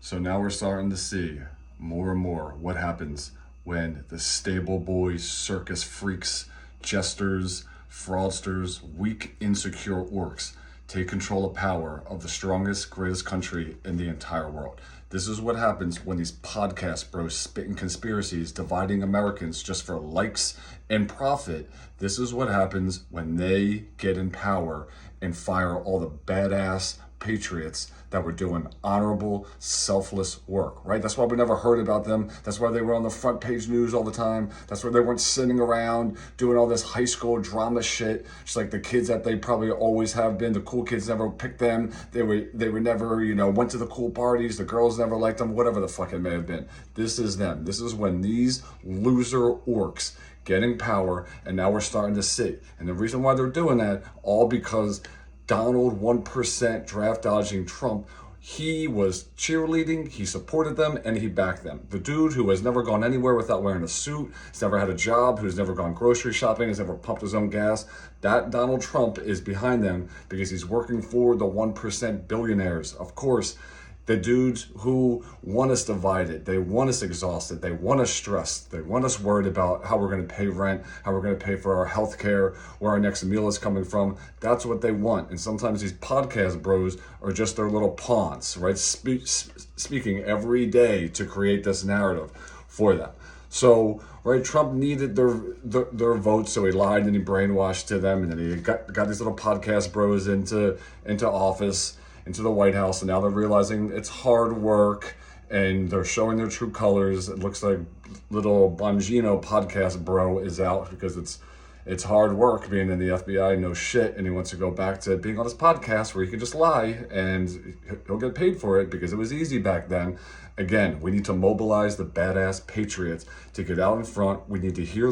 So now we're starting to see more and more what happens when the stable boys, circus freaks, jesters, fraudsters, weak, insecure orcs take control of power of the strongest, greatest country in the entire world. This is what happens when these podcast bros spitting conspiracies, dividing Americans just for likes and profit. This is what happens when they get in power and fire all the badass patriots that were doing honorable, selfless work, right? That's why we never heard about them. That's why they were on the front page news all the time. That's why they weren't sitting around doing all this high school drama shit, just like the kids that they probably always have been. The cool kids never picked them. They were never, went to the cool parties. The girls never liked them, whatever the fuck it may have been. This is them. This is when these loser orcs getting power, and now we're starting to see. And the reason why they're doing that, all because Donald 1% draft dodging Trump, he was cheerleading, he supported them, and he backed them. The dude who has never gone anywhere without wearing a suit, has never had a job, who's never gone grocery shopping, has never pumped his own gas, that Donald Trump is behind them because he's working for the 1% billionaires. Of course, the dudes who want us divided, they want us exhausted, they want us stressed, they want us worried about how we're going to pay rent, how we're going to pay for our health care, where our next meal is coming from. That's what they want. And sometimes these podcast bros are just their little pawns, right? Speaking every day to create this narrative for them. So, right, Trump needed their votes, so he lied and he brainwashed to them, and then he got these little podcast bros into office, into the White House, and now they're realizing it's hard work and they're showing their true colors. It looks like little Bongino podcast bro is out because it's hard work being in the FBI, no shit, and he wants to go back to being on his podcast where he can just lie and he'll get paid for it because it was easy back then. Again, we need to mobilize the badass patriots to get out in front. We need to hear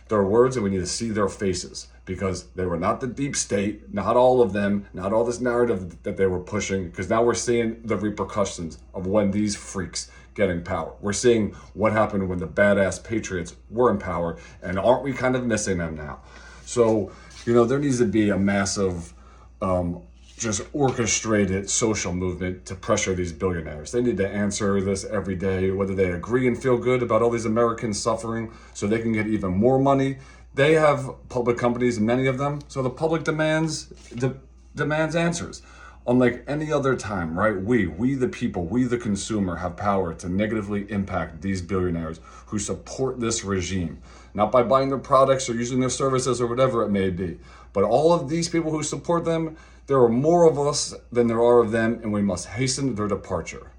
their words, and we need to see their faces, because they were not the deep state, not all of them, not all this narrative that they were pushing, because now we're seeing the repercussions of when these freaks get in power. We're seeing what happened when the badass patriots were in power, and aren't we kind of missing them now? So, there needs to be a massive just orchestrated social movement to pressure these billionaires. They need to answer this every day, whether they agree and feel good about all these Americans suffering so they can get even more money. They have public companies, many of them, so the public demands answers. Unlike any other time, right? We the people, we the consumer have power to negatively impact these billionaires who support this regime. Not by buying their products or using their services or whatever it may be, but all of these people who support them, there are more of us than there are of them, and we must hasten their departure.